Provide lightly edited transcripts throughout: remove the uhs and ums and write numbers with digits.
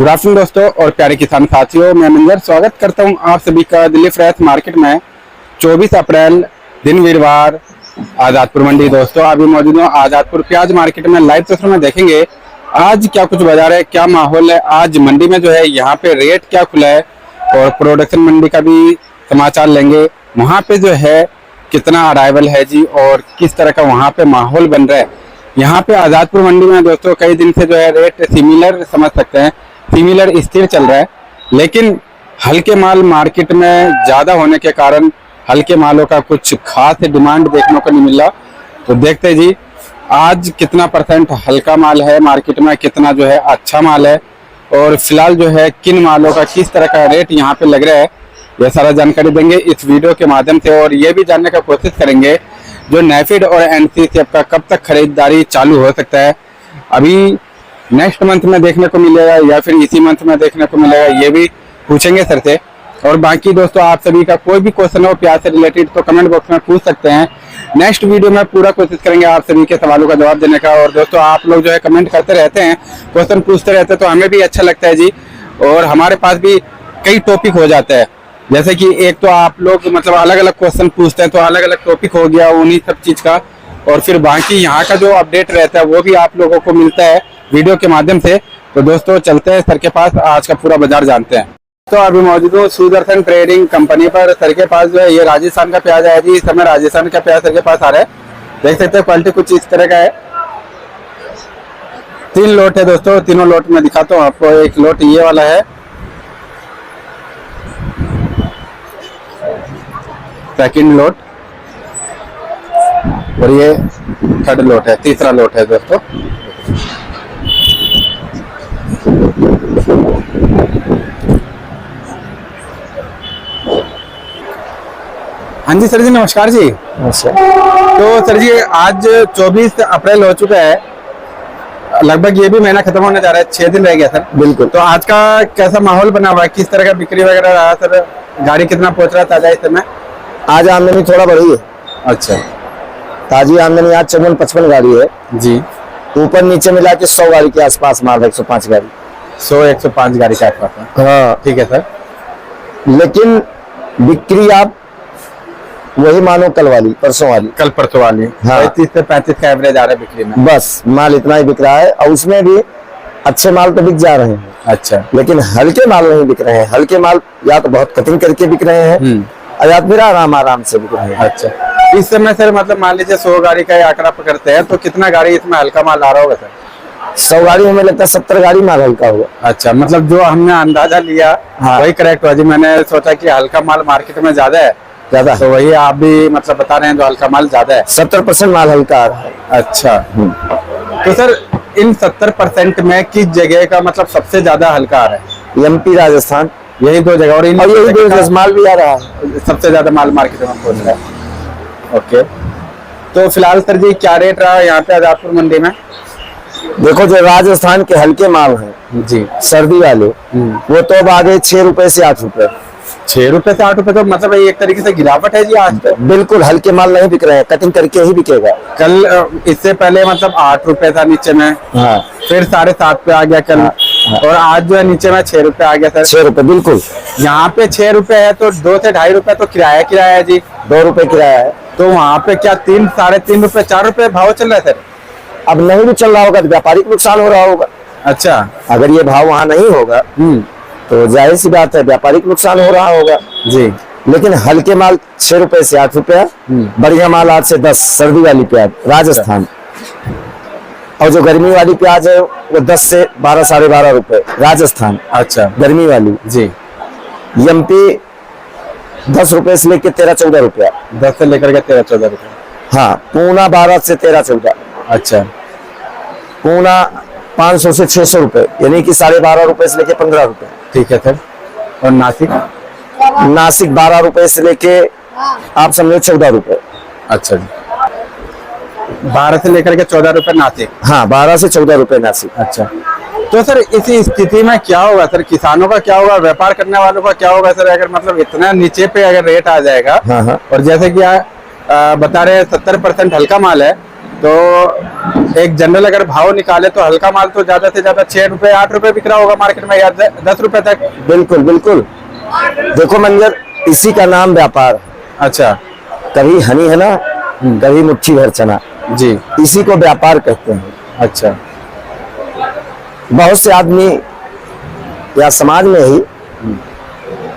Good afternoon दोस्तों और प्यारे किसान साथियों, मैं मंजर स्वागत करता हूं आप सभी का दिल्ली फ्रेश मार्केट में। 24 अप्रैल दिन वीरवार, आजादपुर मंडी। दोस्तों अभी मौजूद हूं आजादपुर प्याज मार्केट में। लाइव तस्वीर में देखेंगे आज क्या कुछ बाजार है, क्या माहौल है आज मंडी में, जो है यहाँ पे रेट क्या खुला है और प्रोडक्शन मंडी का भी समाचार लेंगे। वहाँ पे जो है कितना अराइवल है जी और किस तरह का वहाँ पे माहौल बन रहा है। यहाँ पे आजादपुर मंडी में दोस्तों कई दिन से जो है रेट सिमिलर समझ सकते हैं, सिमिलर स्थिर चल रहा है, लेकिन हल्के माल मार्केट में ज्यादा होने के कारण हल्के मालों का कुछ खास डिमांड देखने को नहीं मिल रहा। तो देखते जी आज कितना परसेंट हल्का माल है मार्केट में, कितना जो है अच्छा माल है और फिलहाल जो है किन मालों का किस तरह का रेट यहाँ पे लग रहा है, यह सारा जानकारी देंगे इस वीडियो के माध्यम से। और ये भी जानने का कोशिश करेंगे जो नेफेड और एनसीसीएफ का कब तक खरीदारी चालू हो सकता है, अभी नेक्स्ट मंथ में देखने को मिलेगा या फिर इसी मंथ में देखने को मिलेगा, ये भी पूछेंगे सर से। और बाकी दोस्तों आप सभी का कोई भी क्वेश्चन हो प्याज से रिलेटेड तो कमेंट बॉक्स में पूछ सकते हैं। नेक्स्ट वीडियो में पूरा कोशिश करेंगे आप सभी के सवालों का जवाब देने का। और दोस्तों आप लोग जो है कमेंट करते रहते हैं, क्वेश्चन पूछते रहते हैं, तो हमें भी अच्छा लगता है जी। और हमारे पास भी कई टॉपिक हो जाते हैं, जैसे कि एक तो आप लोग मतलब अलग अलग क्वेश्चन पूछते हैं तो अलग अलग टॉपिक हो गया उन्हीं सब चीज का, और फिर बाकी यहाँ का जो अपडेट रहता है वो भी आप लोगों को मिलता है वीडियो के माध्यम से। तो दोस्तों चलते हैं सर के पास, आज का पूरा बाजार जानते हैं। तो अभी मौजूद हूँ सुदर्शन ट्रेडिंग कंपनी पर। सर के पास जो है ये राजस्थान का प्याज है जी। इस समय राजस्थान का प्याज सर के पास आ रहा है, देख सकते हैं क्वालिटी कुछ इस तरह का है। 3 लोट है दोस्तों, तीनों लोट में दिखाता हूँ आपको। एक लोट ये वाला है, सेकंड लोट, और ये थर्ड लोट है, तीसरा लोट है दोस्तों। हाँ जी सर जी, नमस्कार जी। नमस्कार। तो सर जी आज 24 अप्रैल हो चुका है, लगभग ये भी महीना खत्म होने जा रहा है, 6 दिन रह गया सर। बिल्कुल। तो आज का कैसा माहौल बना हुआ है, किस तरह का बिक्री वगैरह रहा सर, गाड़ी कितना पहुंच रहा ताजा इस समय? आज आमदनी थोड़ा बढ़ी है। अच्छा, ताजी आमदनी आज 54-55 गाड़ी है जी। ऊपर नीचे मिला के 100 गाड़ी के आसपास माल है, 105 गाड़ी, 100-105 गाड़ी के आसपास है। हाँ ठीक है सर। लेकिन बिक्री आप वही मानो कल वाली, परसों वाली, कल परसों वाली। हाँ। 35 से 35 का एवरेज आ रहा है बिक्री में, बस माल इतना ही बिक रहा है। और उसमें भी अच्छे माल तो बिक जा रहे हैं, अच्छा, लेकिन हल्के माल नहीं बिक रहे हैं। हल्के माल या तो बहुत कटिंग करके बिक रहे हैं या फिर आराम से बिक रहे हैं। अच्छा, इस समय सर मतलब मान लीजिए 100 गाड़ी का आंकड़ा पकड़ते हैं तो कितना गाड़ी इसमें हल्का माल आ रहा होगा सर? 100 गाड़ी हमें लगता है 70 गाड़ी माल हल्का होगा। अच्छा, मतलब जो हमने अंदाजा लिया हाँ। वही करेक्ट हुआ जी। मैंने सोचा कि हल्का माल मार्केट में ज्यादा है, ज्यादा, तो वही आप भी मतलब बता रहे हैं जो हल्का माल ज्यादा है। 70% माल हल्का आ रहा है। अच्छा, तो सर इन 70% में किस जगह का मतलब सबसे ज्यादा हल्का आ रहा है? एमपी, राजस्थान, यही 2 जगह, और यही 2 माल भी आ रहा है। सबसे ज्यादा माल मार्केट में पहुंच रहा है। ओके, तो फिलहाल सर जी क्या रेट रहा यहाँ पे आजादपुर मंडी में? देखो जो राजस्थान के हल्के माल हैं जी, सर्दी वाले, वो तो अब आ गए 6 रुपए से 8 रुपए। 6 रुपए से 8 रुपए, तो मतलब एक तरीके से गिरावट है जी आज पे। बिल्कुल हल्के माल नहीं बिक रहे हैं, कटिंग करके ही बिकेगा। कल इससे पहले मतलब 8 रुपए था नीचे में, हाँ, फिर 7.5 पे आ गया कल। हाँ। और आज जो है नीचे में 6 रुपए आ गया सर। 6 रुपए बिल्कुल। यहाँ पे 6 रुपए है तो 2 से 2.5 रुपए तो किराया है जी। 2 रुपए किराया है, तो वहाँ पे क्या 3, 3.5 रुपए, 4 रुपए भाव चल रहा है सर? अब नहीं भी चल रहा होगा तो व्यापारिक नुकसान हो रहा होगा। अच्छा, अगर ये भाव वहाँ नहीं होगा तो जाहिर सी बात है व्यापारिक नुकसान हो रहा होगा जी। लेकिन हल्के माल 6 रुपए से 8 रुपया, बढ़िया माल 8 से 10, सर्दी वाली प्याज राजस्थान। और जो गर्मी वाली प्याज है वो 10 से 12, 12.5 रुपए राजस्थान। अच्छा, गर्मी वाली जी। एमपी 10 रुपए से लेके 13-14 रुपया। 10 से लेकर के 13-14 रुपए। हाँ, पूना 12 से 13-14। अच्छा, पूना 500 से 600 रुपए, यानी कि 12.5 रुपए से लेके 15 रुपए। ठीक है सर। और नासिक? नासिक 12 रुपए से लेके आप समझो 14 रुपए। अच्छा जी, 12 से लेकर के 14 रुपए नासिक। हाँ, 12 से 14 रुपए नासिक। अच्छा, तो सर इसी स्थिति में क्या होगा सर, किसानों का क्या होगा, व्यापार करने वालों का क्या होगा सर, अगर मतलब इतना नीचे पे अगर रेट आ जाएगा? हाँ हाँ। और जैसे कि बता रहे हैं 70% हल्का माल है, तो एक जनरल अगर भाव निकाले तो हल्का माल तो ज्यादा से ज्यादा 6 रुपए 8 रुपए बिक रहा होगा मार्केट में, या 10 रुपए तक। बिल्कुल बिल्कुल। देखो मंजर, इसी का नाम व्यापार है। अच्छा कभी हनी है ना, कभी मुट्ठी भर चना, जी। इसी को व्यापार कहते हैं। अच्छा बहुत से आदमी या समाज में ही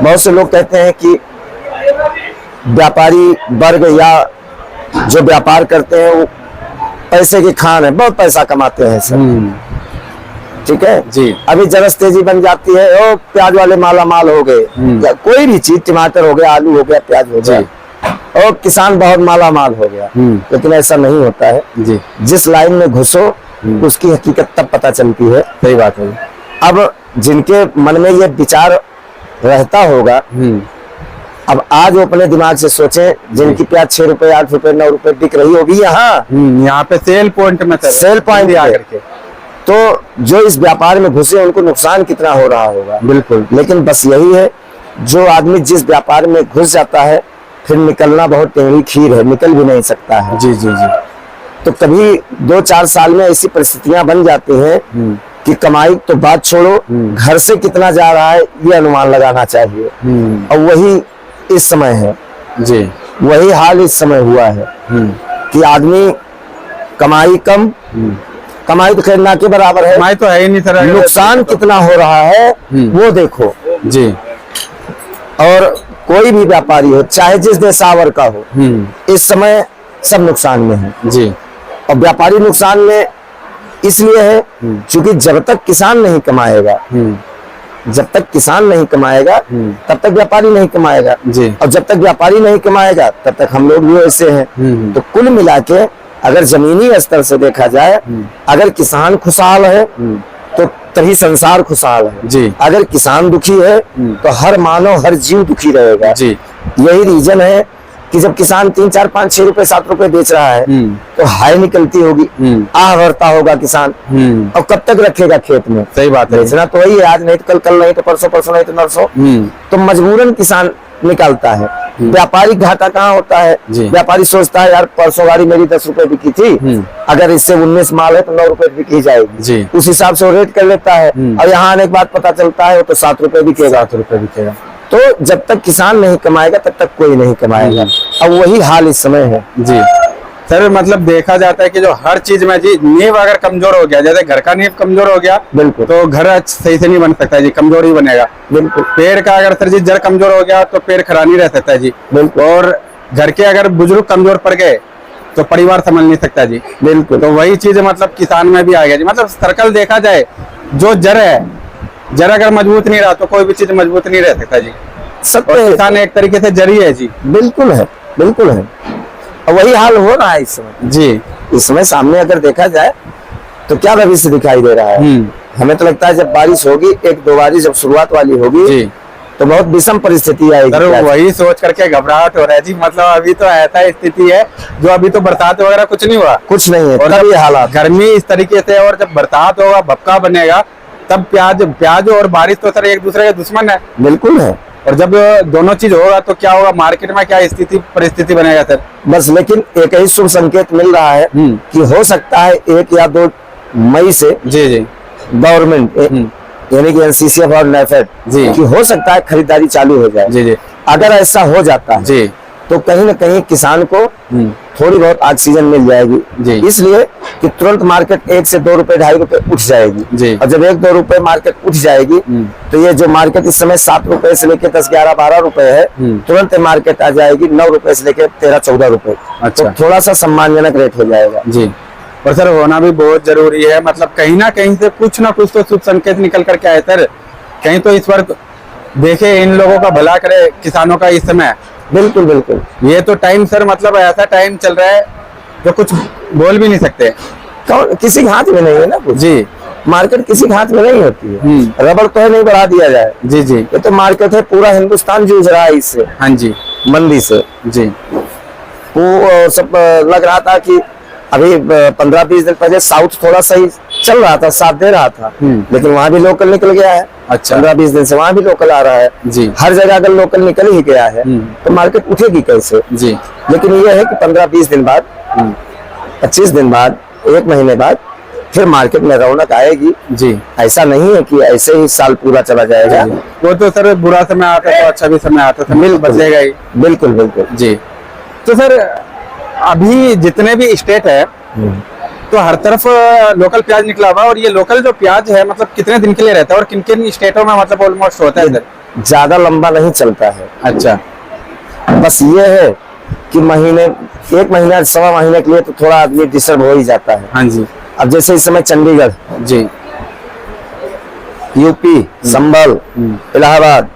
बहुत से लोग कहते हैं कि व्यापारी वर्ग या जो व्यापार करते हैं वो पैसे की खान है, बहुत पैसा कमाते हैं सर। ठीक है जी। अभी जरस तेजी बन जाती है, ओ प्याज वाले माला माल हो गए, या कोई भी चीज, टमाटर हो गया, आलू हो गया, प्याज हो गया, और किसान बहुत माला माल हो गया। लेकिन ऐसा नहीं होता है जी। जिस लाइन में घुसो उसकी हकीकत तब पता चलती है। सही बात है। अब जिनके मन में ये विचार रहता होगा, अब आज वो अपने दिमाग से सोचे, जिनकी प्याज 6 रुपए 8 रुपए 9 रुपए बिक रही होगी यहाँ पे सेल पॉइंट में, सेल पॉइंट आकर के, तो जो इस व्यापार में घुसे उनको नुकसान कितना हो रहा होगा। बिल्कुल। लेकिन बस यही है, जो आदमी जिस व्यापार में घुस जाता है फिर निकलना बहुत टेढ़ी खीर है, निकल भी नहीं सकता है। जी जी जी। तो कभी 2-4 साल में ऐसी परिस्थितियां बन जाती हैं कि कमाई तो बात छोड़ो, घर से कितना जा रहा है ये अनुमान लगाना चाहिए। और वही इस समय है जी, वही हाल इस समय हुआ है कि आदमी कमाई कम, कमाई तो खैर ना के बराबर है, कमाई तो है ही नहीं सर, नुकसान कितना हो रहा है वो देखो जी। और कोई भी व्यापारी हो, चाहे जिस देशावर का हो, इस समय सब नुकसान में है जी। और व्यापारी नुकसान में इसलिए है क्योंकि जब तक किसान नहीं कमाएगा, जब तक किसान नहीं कमाएगा तब तक व्यापारी नहीं कमाएगा जी। और जब तक व्यापारी नहीं कमाएगा तब तक हम लोग भी ऐसे हैं। तो कुल मिला के अगर जमीनी स्तर से देखा जाए, अगर किसान खुशहाल है तो तभी संसार खुशहाल है जी। अगर किसान दुखी है तो हर मानव, हर जीव दुखी रहेगा जी। यही रीजन है कि जब किसान 3 4 5 6 रुपए 7 रुपए बेच रहा है तो हाय निकलती होगी, आह भरता होगा किसान, और कब तक रखेगा खेत में। सही बात है। बेचना तो वही है, आज नहीं तो कल, कल नहीं तो परसों, परसों नहीं तो नरसों। तो मजबूरन किसान निकालता है। व्यापारी घाटा कहाँ होता है, व्यापारी सोचता है यार परसों गाड़ी मेरी 10 रुपए बिकी थी, अगर इससे 19 माल है तो 9 रुपए बिकी जाएगी, उस हिसाब से वो रेट कर लेता है। और यहाँ आने के बाद पता चलता है वो तो 7 रुपए बिकेगा, 7 रुपए बिकेगा। तो जब तक किसान नहीं कमाएगा तब तक कोई नहीं कमाएगा। अब वही हाल इस समय है जी। सर मतलब देखा जाता है कि जो हर चीज में जी नींव अगर कमजोर हो गया, जैसे घर का नींव कमजोर हो गया बिल्कुल तो घर सही से नहीं बन सकता जी, कमजोर ही बनेगा। बिल्कुल। पेड़ का अगर सर जी जड़ कमजोर हो गया तो पेड़ खड़ा नहीं रह सकता जी। बिल्कुल। और घर के अगर बुजुर्ग कमजोर पड़ गए तो परिवार संभाल नहीं सकता जी। बिल्कुल। तो वही चीज मतलब किसान में भी आ गया जी। मतलब सर्कल देखा जाए, जो जड़ है, जड़ अगर मजबूत नहीं रहा तो कोई भी चीज मजबूत नहीं रह सकता जी। सत्य और है। किसान एक तरीके से जड़ ही है जी। बिल्कुल है, बिल्कुल है। और वही हाल हो रहा है इस समय जी। इस समय सामने अगर देखा जाए तो क्या भविष्य दिखाई दे रहा है। हमें तो लगता है जब बारिश होगी, 1-2 बारिश जब शुरुआत वाली होगी जी, तो बहुत विषम परिस्थिति आएगी। सर वही सोच करके घबराहट हो रहा है जी। मतलब अभी तो ऐसा स्थिति है जो अभी तो बरसात वगैरह कुछ नहीं हुआ, कुछ नहीं है, और तब ये हालात गर्मी इस तरीके से, और जब बरसात होगा, भपका बनेगा, तब प्याज और बारिश तो सर एक दूसरे के दुश्मन है। बिल्कुल है। और जब दोनों चीज होगा तो क्या होगा, मार्केट में क्या स्थिति परिस्थिति बनेगा सर। बस लेकिन एक ही शुभ संकेत मिल रहा है कि हो सकता है 1 या 2 मई से जी जी गवर्नमेंट यानी कि एनसीसीएफ और नेफेड कि हो सकता है खरीदारी चालू हो जाए। जी जी। अगर ऐसा हो जाता है जी तो कहीं न कहीं किसान को थोड़ी बहुत ऑक्सीजन मिल जाएगी जी। इसलिए कि तुरंत मार्केट 1 से 2 रुपए 2.5 रुपए उठ जाएगी जी। और जब 1-2 रुपए मार्केट उठ जाएगी तो ये जो मार्केट इस समय 7 रुपए से लेके 10, 11, 12 रुपए है, तुरंत मार्केट आ जाएगी 9 रुपए से लेके 13, 14 रुपए। अच्छा। तो थोड़ा सा सम्मानजनक रेट हो जाएगा जी। और सर होना भी बहुत जरूरी है। मतलब कहीं ना कहीं से कुछ ना कुछ तो शुभ संकेत निकल करके आए सर। कहीं तो इस वक्त देखे, इन लोगों का भला करे किसानों का इस समय। बिल्कुल बिल्कुल। ये तो टाइम सर मतलब ऐसा टाइम चल रहा है जो कुछ बोल भी नहीं सकते। किसी के हाथ में नहीं है ना कुछ। जी। मार्केट किसी के हाथ में नहीं होती है। रबड़ तो है नहीं बढ़ा दिया जाए। जी जी। ये तो मार्केट है, पूरा हिंदुस्तान जूझ रहा है इससे। हाँ जी। मंदी से। जी। वो सब लग रहा था कि अभी 15-20 दिन पहले साउथ थोड़ा सही चल रहा था, साथ दे रहा था, लेकिन वहां भी लोकल निकल गया है। अच्छा। 15-20 दिन से वहां भी लोकल आ रहा है जी। हर जगह अगर लोकल निकल ही गया है तो मार्केट उठेगी कैसे। जी। लेकिन ये है कि 15-20 दिन बाद 25 दिन बाद, 1 महीने बाद फिर मार्केट में रौनक आएगी। जी ऐसा नहीं है कि ऐसे ही साल पूरा चला जाएगा। वो तो सर बुरा समय आता है तो अच्छा भी समय आता है, समय तो बदलेगा ही। बिल्कुल बिल्कुल जी। तो सर अभी जितने भी स्टेट है तो हर तरफ लोकल प्याज निकला हुआ, और ये लोकल जो प्याज है मतलब कितने दिन के लिए रहता है और किन किन स्टेटों में मतलब ऑलमोस्ट होता है इधर? ज्यादा लंबा नहीं चलता है। अच्छा। बस ये है कि महीने, 1 महीना 1.25 महीने के लिए तो थोड़ा आदमी डिस्टर्ब हो ही जाता है। हाँ जी। अब जैसे इस समय चंडीगढ़, जी, यूपी, संभल, इलाहाबाद,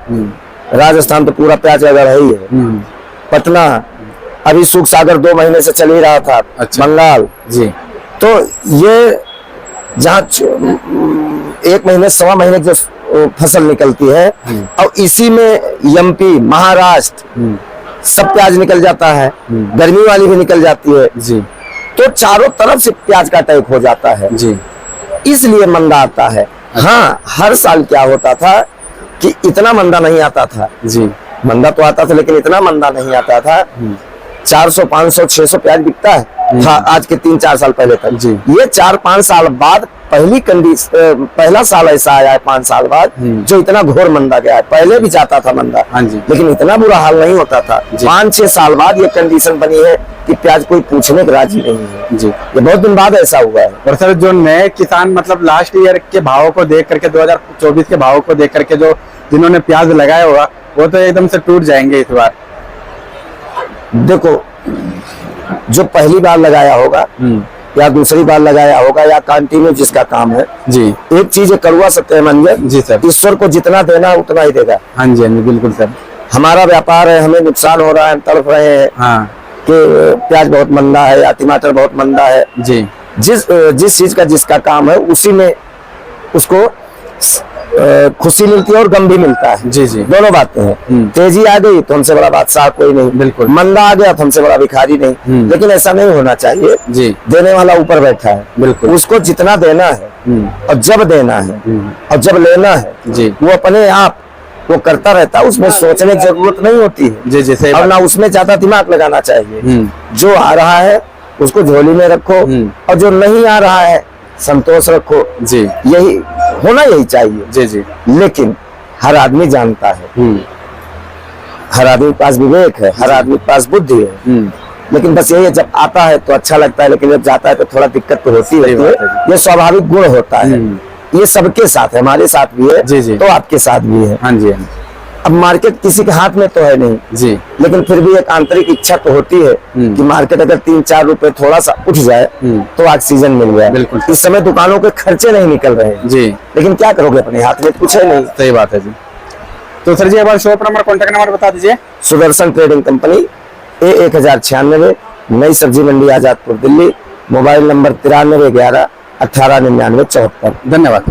राजस्थान तो पूरा प्याज का गढ़ है ही है। पटना, अभी सुख सागर 2 महीने से चल ही रहा था। अच्छा। बंगाल। जी। तो ये जहाँ 1 महीने 1.25 महीने की जो फसल निकलती है, और इसी में एमपी, महाराष्ट्र सब प्याज निकल जाता है, गर्मी वाली भी निकल जाती है। जी। तो चारों तरफ से प्याज का अटैक हो जाता है। जी। इसलिए मंदा आता है। हाँ, हर साल क्या होता था कि इतना मंदा नहीं आता था। जी। मंदा तो आता था लेकिन इतना मंदा नहीं आता था। 400, 500, 600 प्याज बिकता है था आज के 3-4 साल पहले तक। जी। ये 4-5 साल बाद पहला साल ऐसा आया है 5 साल बाद जो इतना घोर मंदा गया है। पहले भी जाता था मंदा, हाँ जी। लेकिन इतना बुरा हाल नहीं होता था। 5-6 साल बाद ये कंडीशन बनी है कि प्याज कोई पूछने के राजी नहीं है। जी। ये बहुत दिन बाद ऐसा हुआ है। और सर जो नए किसान मतलब लास्ट ईयर के भावों को देख करके 2024 के भावों को देख करके जो जिन्होंने प्याज लगाया होगा वो तो एकदम से टूट जाएंगे इस बार। देखो, जो पहली बार लगाया होगा या दूसरी बार लगाया होगा या कंटिन्यू जिसका काम है, जी। एक चीज है, कड़वा सत्य है मंजर। जी सर। ईश्वर को जितना देना है उतना ही देगा। हाँ जी, हाँ जी, बिल्कुल सर। हमारा व्यापार है, हमें नुकसान हो रहा है, हम तड़प रहे हैं हाँ कि प्याज बहुत मंदा है या टमाटर बहुत मंदा है। जी। जिस चीज का जिसका काम है उसी में उसको खुशी मिलती है और गम भी मिलता है। जी जी। दोनों बातें हैं। तेजी आ गई तो हमसे बड़ा बादशाह कोई नहीं, बिल्कुल। मंदा आ गया तो हमसे बड़ा भिखारी नहीं। लेकिन ऐसा नहीं होना चाहिए। जी। देने वाला ऊपर बैठा है, बिल्कुल। उसको जितना देना है और जब देना है और जब लेना है, जी। वो अपने आप वो करता रहता है। उसमें सोचने की जरूरत नहीं होती है। जी जी, सही और बात। ना उसमें ज्यादा दिमाग लगाना चाहिए। जो आ रहा है उसको झोली में रखो, और जो नहीं आ रहा है संतोष रखो। जी। यही होना, यही चाहिए। जी जी। लेकिन हर आदमी जानता है, हर आदमी के पास विवेक है, हर आदमी के पास बुद्धि है। लेकिन बस यही है, जब आता है तो अच्छा लगता है, लेकिन जब जाता है तो थोड़ा दिक्कत तो होती है। ये स्वाभाविक गुण होता है। ये सबके साथ है, हमारे साथ भी है। जी जी। तो आपके साथ भी है। हाँ जी, हाँ जी। अब मार्केट किसी के हाथ में तो है नहीं, जी। लेकिन फिर भी एक आंतरिक इच्छा तो होती है कि मार्केट अगर 3-4 रुपए थोड़ा सा उठ जाए तो ऑक्सीजन मिल जाए। बिल्कुल। इस समय दुकानों के खर्चे नहीं निकल रहे हैं। जी। लेकिन क्या करोगे, अपने हाथ में कुछ है नहीं। सही बात है जी। तो सर जी एक बार शॉप नंबर, कॉन्टेक्ट नंबर बता दीजिए। Sudarshan trading company, A1096, Nai Sabzi Mandi, Azadpur, Delhi. Mobile number 93 11 18 99 74। धन्यवाद।